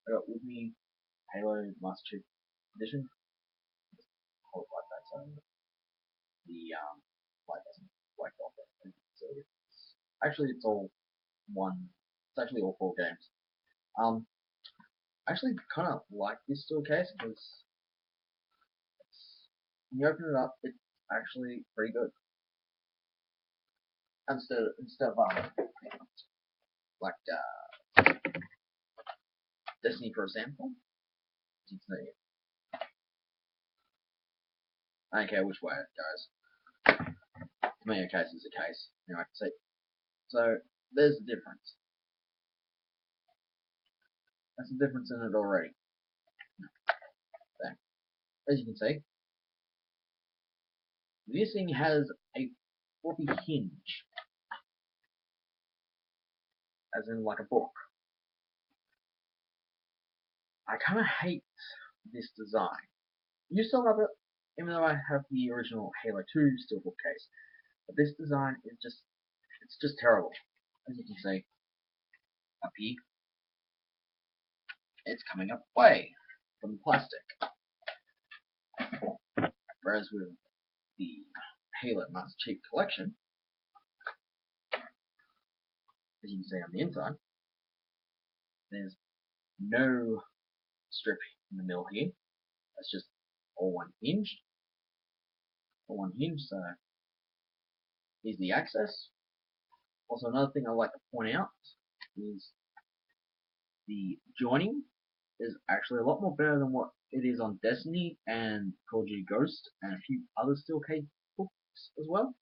I got with me Halo Master Chief Edition. Hold like that, so the light doesn't wake off. So actually, it's all one. It's actually all four games. Um, I actually kind of like this steel case because when you open it up, it's actually pretty good. Instead of like Destiny, for example, you can see, I don't care which way it goes. To me, a case is a case. You know, I can see. So there's the difference. That's the difference in it already. So, as you can see, this thing has a floppy hinge, as in like a book. I kind of hate this design. You still have it, even though I have the original Halo 2 steelbook case. But this design is it's just terrible. As you can see, up here, it's coming up way from the plastic. Whereas with the Halo Master Chief Collection, as you can see on the inside, there's no strip in the middle here. That's just all one hinge. So here's the access. Also, another thing I like to point out is the joining is actually a lot more better than what it is on Destiny and Call of Duty Ghost and a few other Steelcase books as well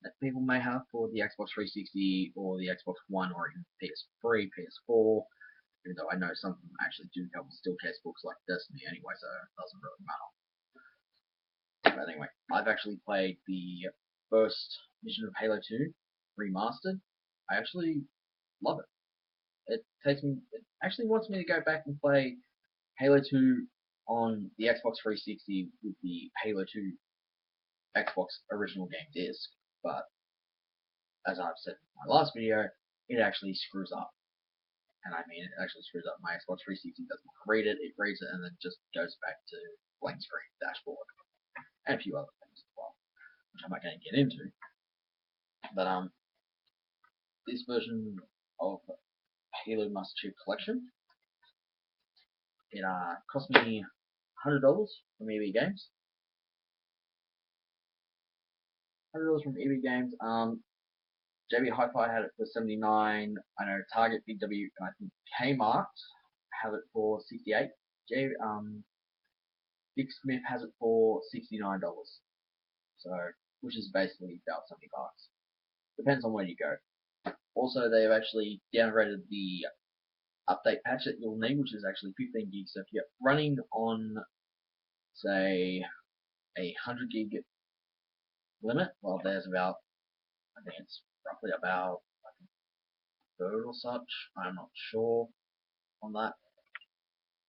that people may have for the Xbox 360 or the Xbox One or even PS3, PS4. Even though I know some of them actually do come with Steelcase books like Destiny anyway, so it doesn't really matter. But anyway, I've actually played the first mission of Halo 2 remastered. I actually love it. It actually wants me to go back and play Halo 2 on the Xbox 360 with the Halo 2 Xbox original game disc, but as I've said in my last video, it actually screws up. And I mean, it actually screws up. My Xbox 360 doesn't read it, it reads it, and then just goes back to blank screen dashboard, and a few other things as well, which I'm not going to get into. But this version of Halo Master Chief Collection, it cost me $100 from EB Games. $100 from EB Games. JB Hi-Fi had it for 79. I know Target, Big W, and I think Kmart have it for 68. Dick Smith has it for $69. So, which is basically about 70 bucks. Depends on where you go. Also, they've actually downgraded the update patch that you'll need, which is actually 15 gigs. So if you're running on, say, a 100 gig limit, well, there's about, I think it's roughly about a third or such. I'm not sure on that,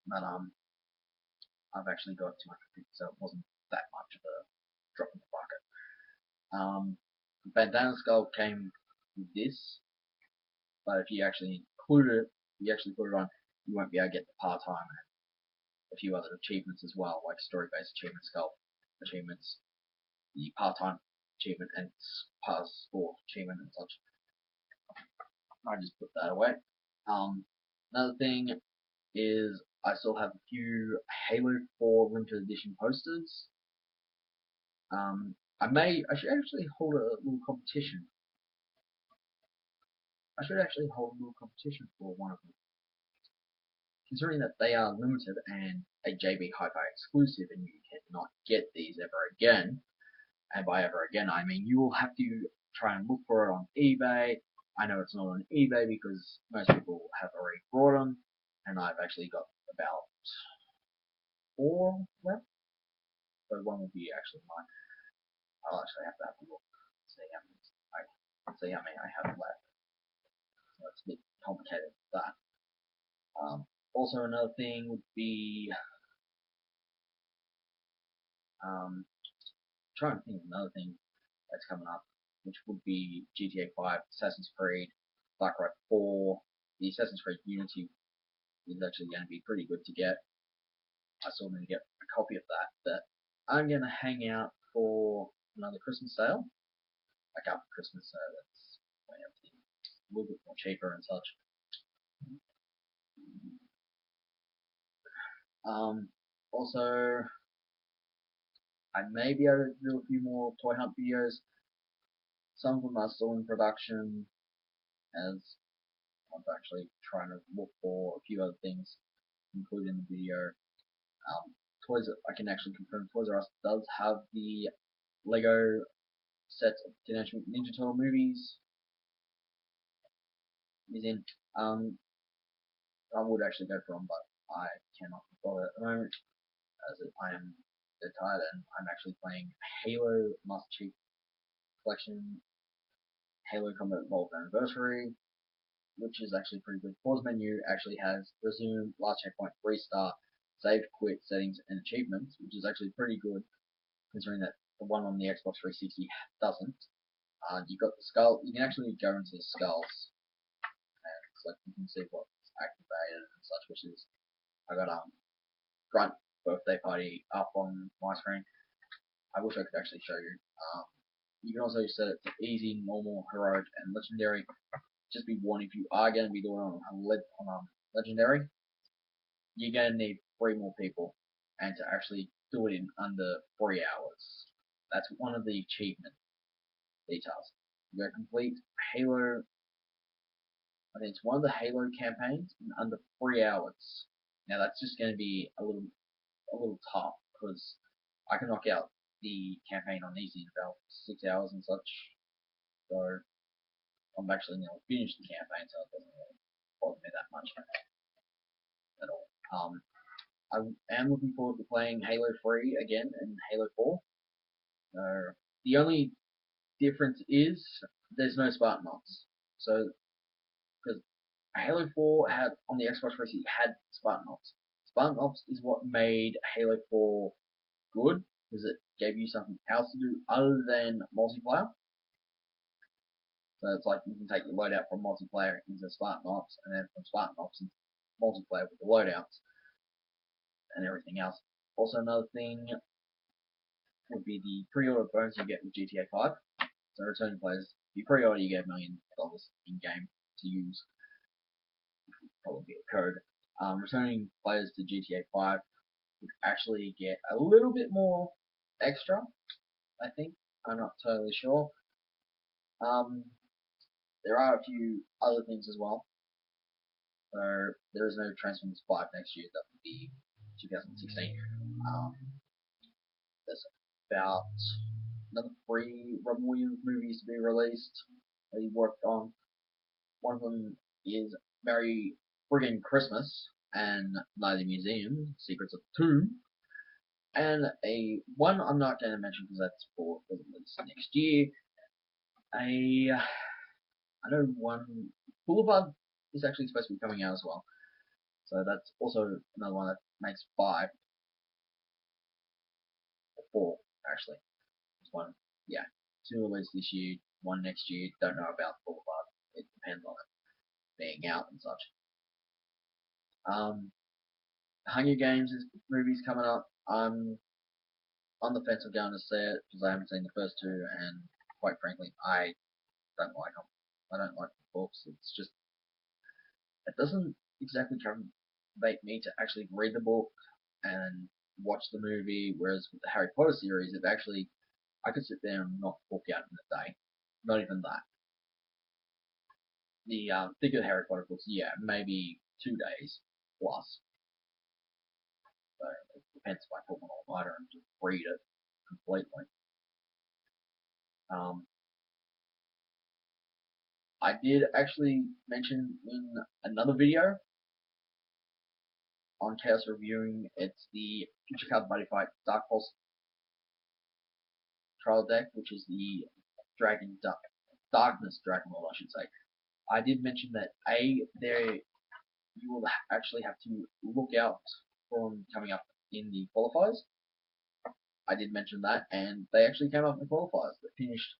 but I've actually got 250, so it wasn't that much of a drop in the bucket. Bandana Skull came with this, but if you actually include it, put it on, you won't be able to get the part-time and a few other achievements as well, like story-based achievements, Skull achievements, the part-time achievement, and passport achievement and such. I just put that away. Another thing is I still have a few Halo 4 limited edition posters. I should actually hold a little competition. I should actually hold a little competition for one of them. Considering that they are limited and a JB Hi-Fi exclusive and you cannot get these ever again, and by ever again I mean you will have to try and look for it on eBay. I know it's not on eBay because most people have already bought them, and I've actually got about 4 left. So one will be actually mine. I'll actually have to have a look, see how many I have left. So it's a bit complicated with that. Also, another thing would be trying to think of another thing that's coming up, which would be GTA 5, Assassin's Creed, Far Cry 4, the Assassin's Creed Unity is actually going to be pretty good to get. I still need to get a copy of that, but I'm going to hang out for another Christmas sale. Like after Christmas sale, that's when everything a little bit more cheaper and such. Also, I may be able to do a few more toy hunt videos. Some of them are still in production, as I'm actually trying to look for a few other things included in the video. Toys, I can actually confirm Toys R Us does have the Lego sets of Teenage Mutant Ninja Turtle movies. Is in. I would actually go for them, but I cannot bother at the moment, as I am dead tired and I'm actually playing Halo Master Chief Collection, Halo Combat Evolved Anniversary, which is actually pretty good. Pause menu actually has resume, last checkpoint, restart, save, quit, settings, and achievements, which is actually pretty good considering that the one on the Xbox 360 doesn't. You've got the skull. You can actually go into the skulls, and so you can see what's activated and such. Which is, I got Grunt birthday party up on my screen. I wish I could actually show you. You can also set it to easy, normal, heroic, and legendary. Just be warned, if you are going to be doing it on legendary, you're going to need 3 more people, and to actually do it in under 3 hours. That's one of the achievement details. You go complete Halo. I think it's one of the Halo campaigns in under 3 hours. Now that's just going to be a little tough because I can knock out the campaign on easy in about 6 hours and such. So I'm actually nearly finished the campaign, so it doesn't really bother me that much at all. I am looking forward to playing Halo 3 again and Halo 4. The only difference is there's no Spartanauts. So, because Halo 4 had on the Xbox 360 had Spartanauts. Spartanauts is what made Halo 4 good, because it gave you something else to do other than multiplayer. So it's like you can take your loadout from multiplayer into Spartanauts, and then from Spartanauts into multiplayer with the loadouts and everything else. Also, another thing would be the pre-order bonus you get with GTA 5. So returning players, if you pre-order, you get $1 million in game to use. Probably a code. Returning players to GTA 5 would actually get a little bit more extra, I think. I'm not totally sure. There are a few other things as well. So there is no Transformers 5 next year. That would be 2016. There's about another 3 Robin Williams movies to be released that he worked on. One of them is Merry Friggin' Christmas and Night of the Museum, Secrets of the Tomb. And one I'm not going to mention because that's for release next year. I know one Boulevard is actually supposed to be coming out as well. So that's also another one that makes 5 or 4 actually. There's one, yeah, 2 released this year, 1 next year. Don't know about Boulevard. It depends on it being out and such. Hunger Games movie's coming up. I'm on the fence of going to see it because I haven't seen the first 2, and quite frankly, I don't like them. I don't like the books. It's just, it doesn't exactly motivate me to actually read the book and watch the movie. Whereas with the Harry Potter series, it actually, I could sit there and knock the book out in a day. Not even that. The thicker Harry Potter books, yeah, maybe 2 days plus. So it depends if I put one on lighter and just read it completely. I did actually mention in another video on Chaos Reviewing, it's the Future Card Buddy Fight Dark Pulse trial deck, which is the Darkness Dragon Lord, I should say. I did mention that you will actually have to look out for them coming up in the qualifiers. I did mention that, and they actually came up in the qualifiers. They finished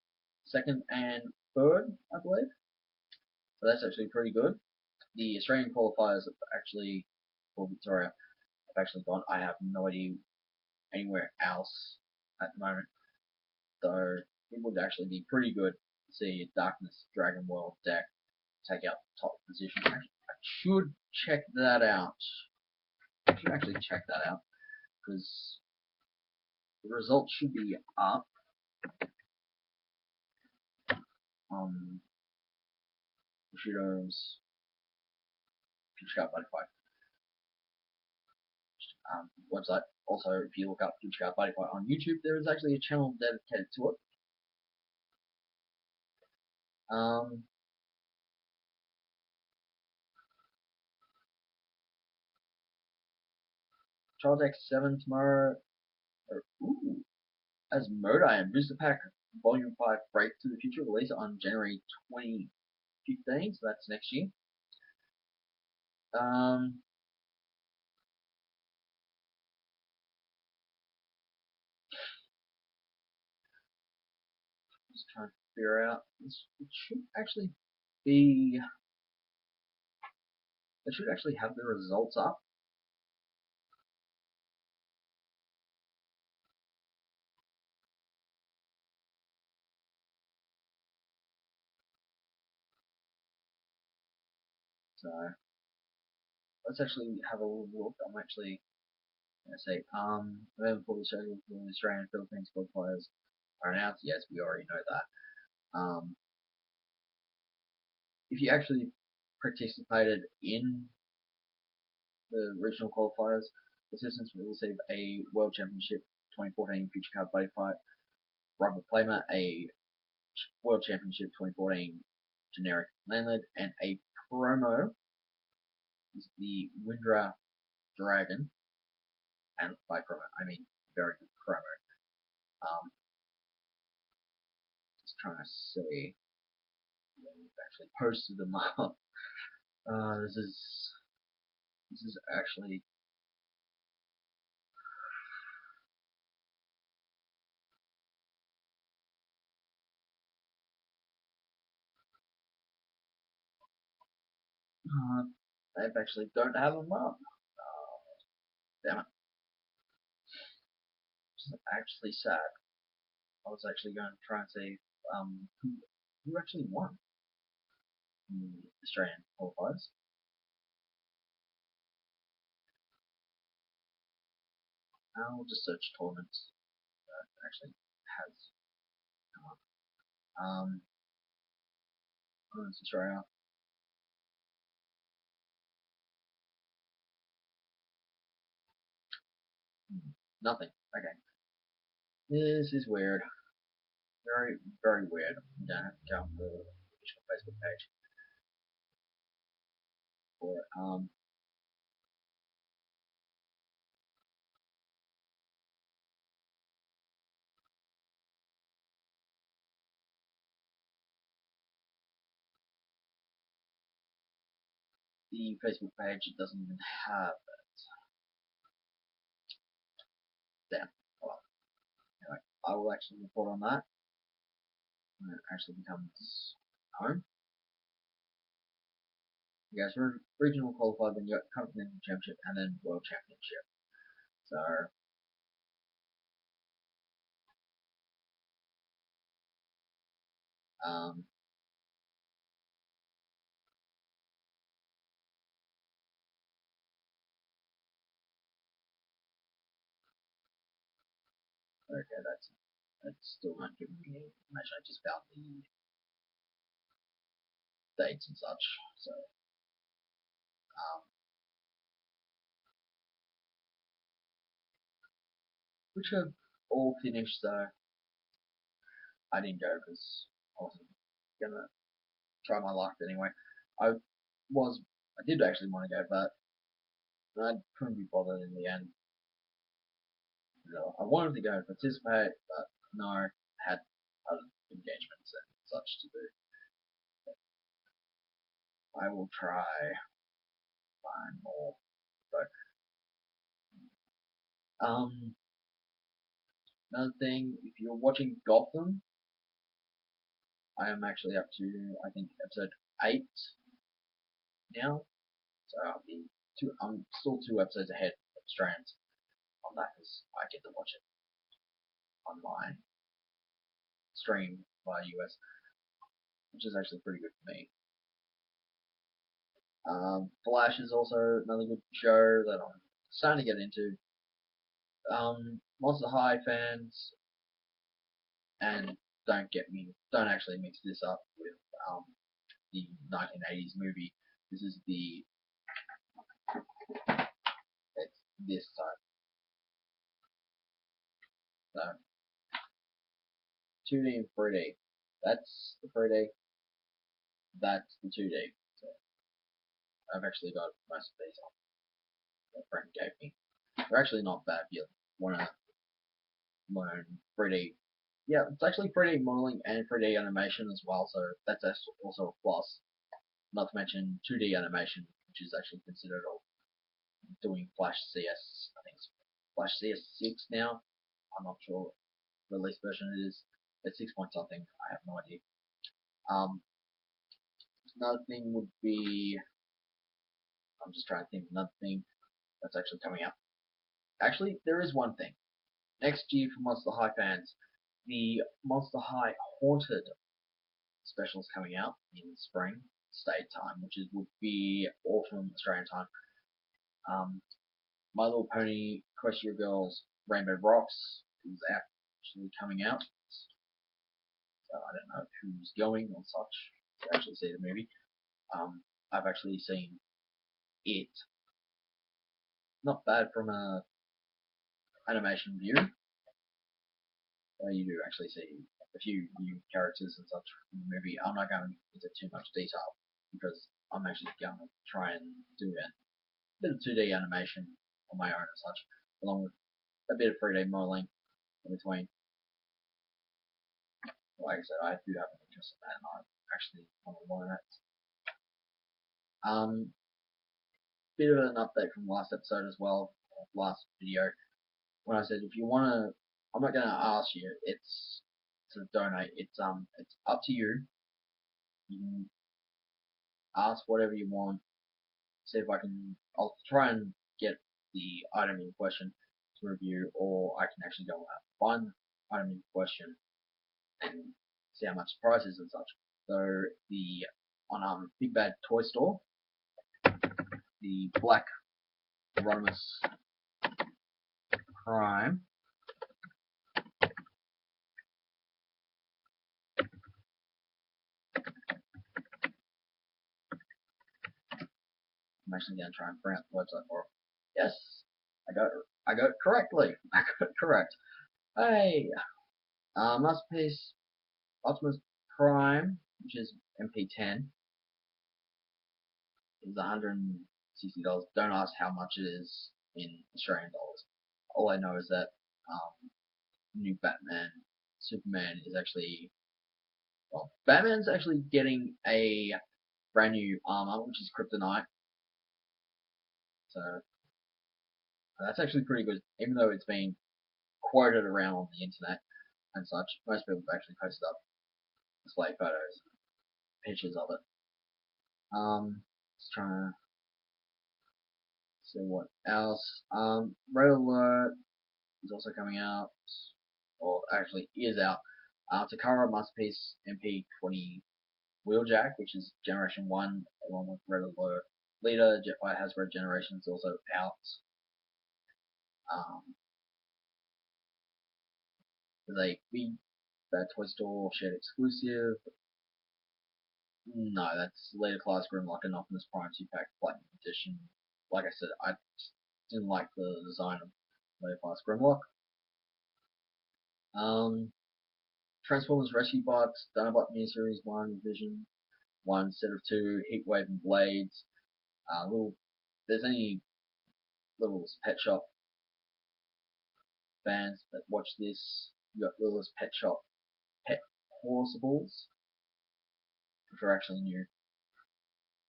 2nd and 3rd, I believe. So that's actually pretty good. The Australian qualifiers actually for Victoria have actually gone. I have no idea anywhere else at the moment, though it would actually be pretty good to see a Darkness Dragon World deck take out top position. I should check that out. I should actually check that out because the results should be up. Bushido's Future Butterfly website. Also, if you look up Future Butterfly on YouTube, there is actually a channel dedicated to it. Charles X7 tomorrow. Ooh, as Mode Iron Booster Pack Volume 5 Break to the Future release on January 2015, so that's next year. Just trying to figure out. It should actually be. It should actually have the results up. So let's actually have a little look. I'm actually going to say, even before the schedule for the Australian and Philippines qualifiers are announced. Yes, we already know that. If you actually participated in the regional qualifiers, assistants will receive a World Championship 2014 Future Card Buddy Fight Rubber Playmat, a World Championship 2014 Generic Landlord, and a promo is the Windra Dragon. And by promo, I mean very good promo. Just trying to see. We've actually posted them up. This is actually they actually don't have them up. Damn it. This is actually sad. I was actually going to try and see who actually won the Australian qualifiers. I'll just search tournaments that actually has come up. Tournaments Australia. Nothing. Okay. This is weird. Very, very weird. I'm gonna have to go on the official Facebook page for it. The Facebook page doesn't even have it. Damn. Well, anyway, I will actually report on that when it actually becomes known. You guys were regional qualified, then you got Continental Championship, and then World Championship. So, okay, that's still not giving me any information. I just found the dates and such. So, which have all finished. So, I didn't go because I wasn't gonna try my luck anyway. I did actually want to go, but I couldn't be bothered in the end. I wanted to go and participate, but no, I had other engagements and such to do. I will try find more. So, another thing, if you're watching Gotham, I am actually up to I think episode 8 now, so I'll be I'm still 2 episodes ahead of Australians on that because I get to watch it on my stream via US, which is actually pretty good for me. Flash is also another good show that I'm starting to get into. Monster High fans, and don't actually mix this up with the 1980s movie. This is it's this time. So 2D and 3D. That's the 3D. That's the 2D. So I've actually got most of these on. My friend gave me. They're actually not bad if you want to learn 3D. Yeah, it's actually 3D modeling and 3D animation as well, so that's also a plus. Not to mention 2D animation, which is actually considered doing Flash CS. I think it's Flash CS 6 now. I'm not sure the release version it is. It's 6 point something. I have no idea. Another thing would be, I'm just trying to think of another thing that's actually coming up. Actually, there is one thing. Next year for Monster High fans, the Monster High Haunted special is coming out in spring state time, which would be autumn Australian time. My Little Pony Equestria Girls Rainbow Rocks is actually coming out. So I don't know who's going or such to actually see the movie. I've actually seen it. Not bad from a animation view. You do actually see a few new characters and such in the movie. I'm not going into too much detail because I'm actually going to try and do a bit of 2D animation on my own and such, along with a bit of 3D modeling in between. Like I said, I do have an interest in that, and I actually want to learn it. Bit of an update from last episode as well, last video, when I said if you want to, I'm not going to ask you, it's to donate. It's up to you. You can ask whatever you want. See if I'll try and get the item in question to review, or I can actually go out find the item in question and see how much the price is and such. So on Big Bad Toy Store, the Black Rodimus Prime I'm actually going to try and pronounce the website for it. Yes, I got it correctly. I got it correct. Hey, Masterpiece Optimus Prime, which is MP10, is $160. Don't ask how much it is in Australian dollars. All I know is that new Batman, Superman is actually, well, Batman's actually getting a brand new armor, which is Kryptonite. So that's actually pretty good, even though it's been quoted around on the internet and such. Most people have actually posted up display photos, pictures of it. Just trying to see what else. Red Alert is also coming out, or actually is out. Takara Masterpiece MP20 Wheeljack, which is Generation 1, along with Red Alert. Leader Jetfire Hasbro Generation is also out. There's a Big Bad Toy Store shared exclusive. No, that's Later Class Grimlock and Optimus Prime 2-pack Platinum Edition. Like I said, I didn't like the design of Later Class Grimlock. Transformers Rescue Bots, Dinobot Miniseries 1, Vision 1, set of 2, Heatwave and Blades. There's any little pet shop fans that watch this, you got Little's Pet Shop Pet Horsables, which are actually new.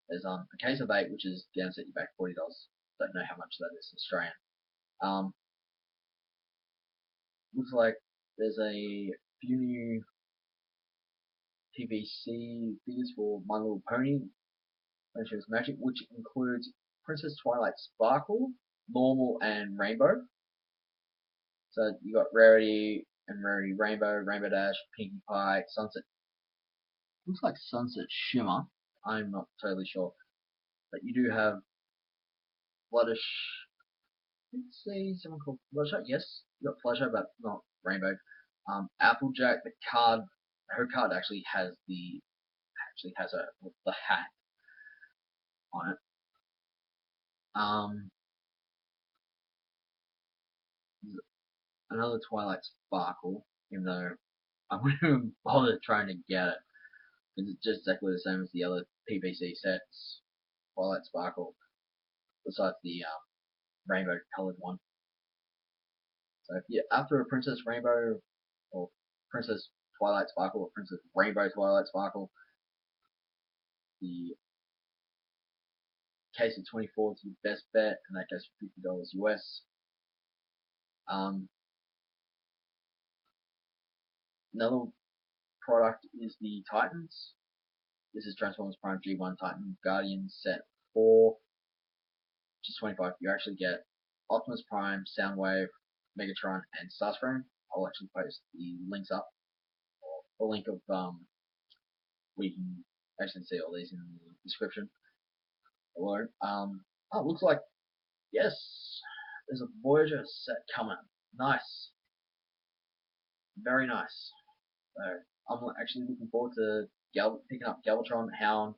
There's a case of 8, which is down set you back $40. Don't know how much that is Australian. Looks like there's a few new PVC figures for My Little Pony, Adventures Magic, which includes Princess Twilight Sparkle, Normal, and Rainbow. So you got Rarity and Rarity Rainbow, Rainbow Dash, Pinkie Pie, Sunset. Looks like Sunset Shimmer. I'm not totally sure, but you do have Fluttershy. Let's see, someone called Fluttershy. Yes, you got Fluttershy, but not Rainbow. Applejack, the card, her card actually has the hat on it. Another Twilight Sparkle, even though I wouldn't even bother trying to get it, because it's just exactly the same as the other PVC sets. Twilight Sparkle, besides the rainbow colored one. So if you're after a Princess Rainbow or Princess Twilight Sparkle or Princess Rainbow Twilight Sparkle, the case of 24 is your best bet, and that goes for $50 US. Another product is the Titans. This is Transformers Prime G1 Titan Guardian Set 4, which is 25. You actually get Optimus Prime, Soundwave, Megatron, and Starscream. I'll actually post the links up, or a link of where you can actually see all these in the description below. Oh, looks like, yes, there's a Voyager set coming. Nice, very nice. So I'm actually looking forward to picking up Galvatron, Hound,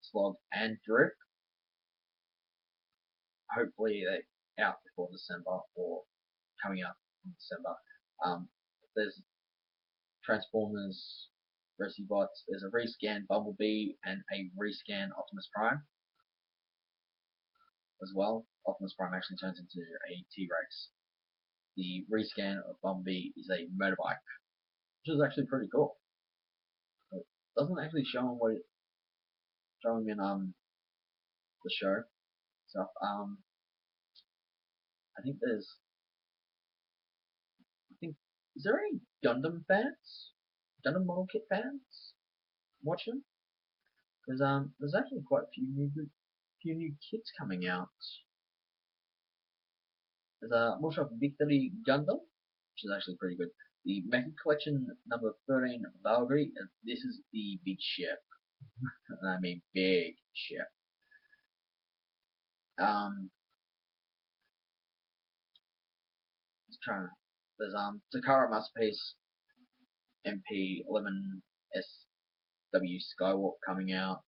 Slog, and Drip. Hopefully they're out before December or coming out in December. There's Transformers, Bots. There's a rescan Bumblebee and a rescan Optimus Prime as well. Optimus Prime actually turns into a T-Rex. The rescan of Bumblebee is a motorbike, which is actually pretty cool. It doesn't actually show him what it's showing in the show stuff. I think is there any Gundam fans? Gundam model kit fans watching? Because there's actually quite a few new kits coming out. There's a Moshok Victory Gundam, which is actually pretty good. The Mecha Collection number 13 Valkyrie. This is the big ship, and I mean big ship. There's Takara Masterpiece MP11 SW Skywalk coming out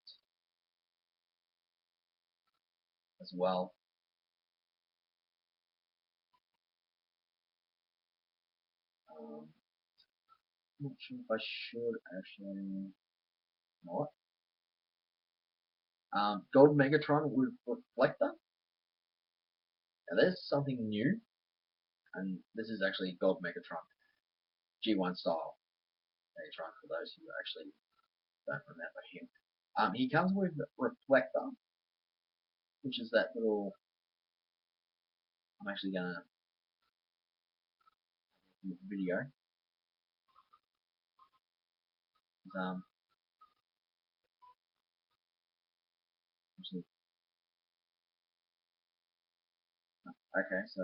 as well. I'm not sure if I should actually. You know what? Gold Megatron with Reflector. Now there's something new, and this is actually Gold Megatron, G1 style Megatron for those who actually don't remember him. He comes with Reflector, which is that little. I'm actually gonna do a video. Actually, okay, so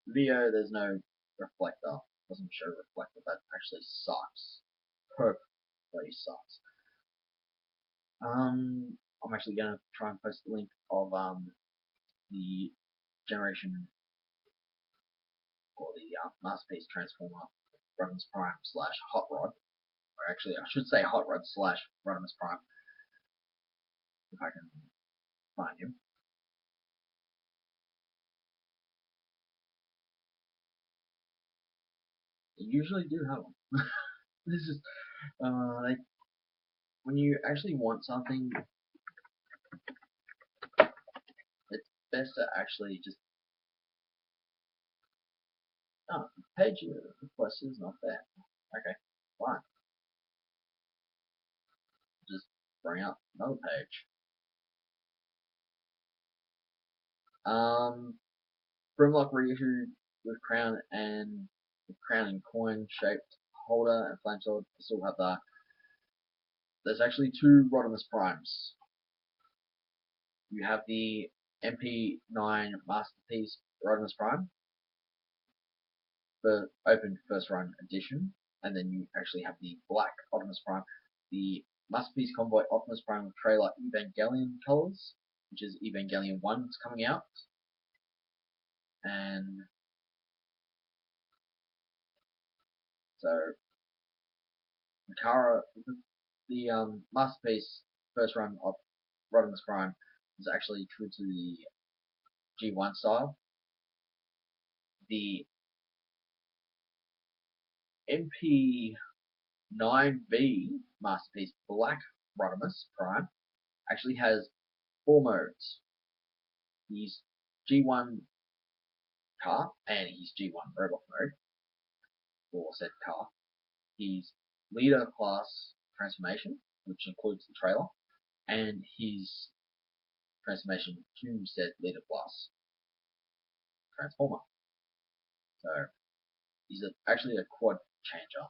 video there's no reflector, doesn't show reflector. That actually sucks. Perfectly sucks. I'm actually gonna try and post the link of the generation or the Masterpiece Transformer Rodimus Prime / Hot Rod, or actually I should say Hot Rod / Rodimus Prime, if I can find him. They usually do have them. This is like when you actually want something, it's best to actually just. Oh, the page request is not there. Okay, fine. Just bring up another page. Grimlock reissued with crown and coin shaped holder and flame sword. I still have that. There's actually two Rodimus Primes. You have the MP9 Masterpiece Rodimus Prime, the open first run edition, and then you actually have the black Optimus Prime, the Masterpiece Convoy Optimus Prime with trailer Evangelion colors, which is Evangelion 1's coming out, and so Makara, the Masterpiece first run of Rodimus Prime is actually true to the G1 style. The MP9V Masterpiece Black Rodimus Prime actually has 4 modes. He's G1 car and he's G1 robot mode for said car. He's leader class transformation, which includes the trailer, and his transformation to said leader class transformer. So he's actually a quad changer.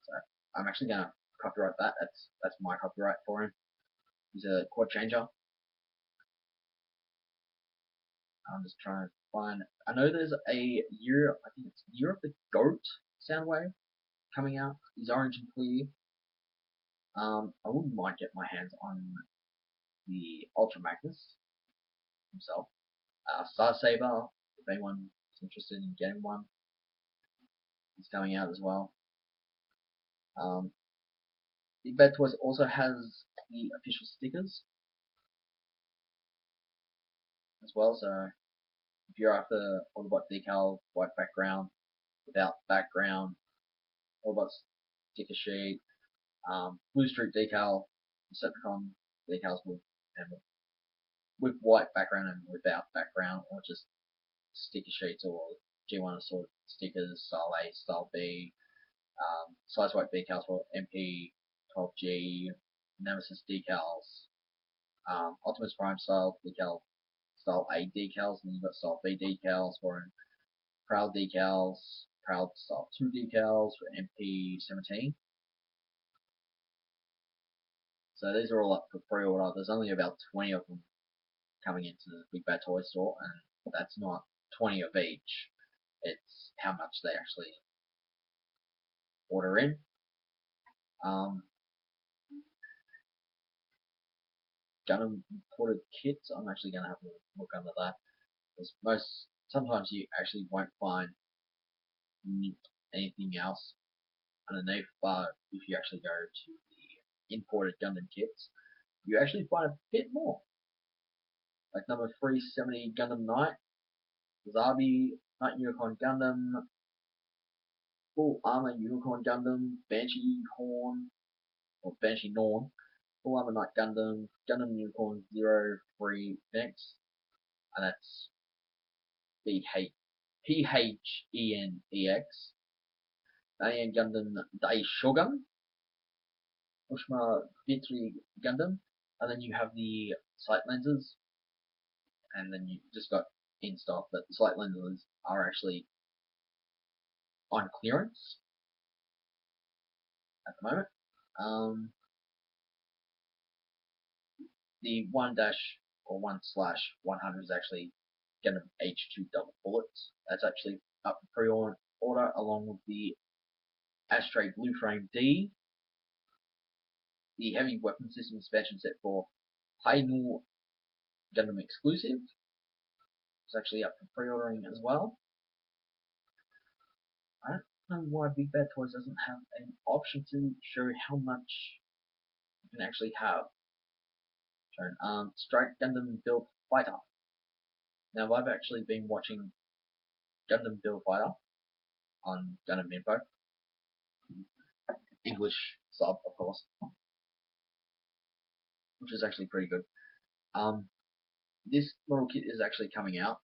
So I'm actually gonna copyright that. That's my copyright for him. He's a quad changer. I'm just trying to find. I know there's a Year. I think it's Year of the Goat Soundwave coming out. He's orange and clear. I wouldn't mind getting my hands on the Ultra Magnus himself. Star Saber, if anyone's interested in getting one, he's coming out as well. Big Bad Toys also has the official stickers as well, so if you're after Autobot decal, white background, without background, Autobot sticker sheet, Blue Streak decal, Decepticon decals with white background and without background, or just sticker sheets or G1 sort of stickers, style A, style B, size white decals for MP, 12G, Nemesis decals, Optimus Prime style decal, style A decals, and you've got style B decals for Proud decals, Proud style 2 decals for MP17. So these are all up for pre-order. There's only about 20 of them coming into the Big Bad Toy Store, and that's not 20 of each. It's how much they actually order in. Gundam imported kits, I'm actually going to have a look under that, because sometimes you actually won't find anything else underneath, but if you actually go to the imported Gundam kits, you actually find a bit more. Like number 370 Gundam Knight, Zabi, Night Unicorn Gundam, Full Armor Unicorn Gundam, Banshee Horn, or Banshee Norn, Full Armor Knight Gundam, Gundam Unicorn 03 Phoenix, and that's PHENEX, Diane Gundam Dai Shogun, Ushma Victory Gundam, and then you have the sight lenses, and then you just got in stock, but the sight lenses are actually on clearance at the moment. The 1-1/100 is actually Gundam H2 double bullets. That's actually up for pre-order along with the Astray Blue Frame D, the heavy weapon system expansion set for Hainu Gundam exclusive. It's actually up for pre-ordering as well. I don't know why Big Bad Toys doesn't have an option to show how much you can actually have. Strike Gundam Build Fighter. Now I've actually been watching Gundam Build Fighter on Gundam Info. English sub, of course, which is actually pretty good. This model kit is actually coming out,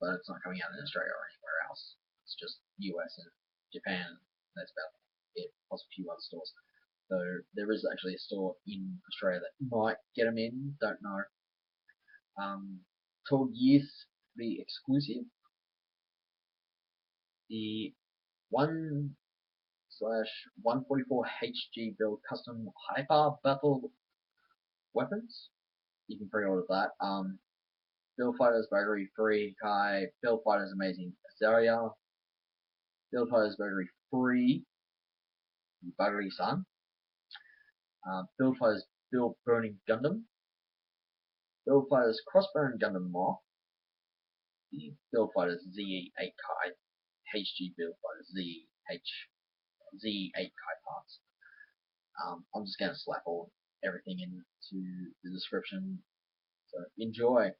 but it's not coming out in Australia or anywhere else. It's just US and Japan. That's about it, plus a few other stores. So there is actually a store in Australia that might get them in. Don't know. 12 years to be exclusive. The 1/144 HG build custom hyper battle weapons. You can pre-order that. Build Fighters Valkyrie Free Kai, Build Fighters Amazing Azaria, Build Fighters Valkyrie Free Valkyrie Sun, Build Fighters Build Burning Gundam, Build Fighters Crossbone Gundam Moth, Build Fighters ZE8 Kai, HG Build Fighters ZE8 Kai parts. I'm just going to slap everything into the description. So enjoy.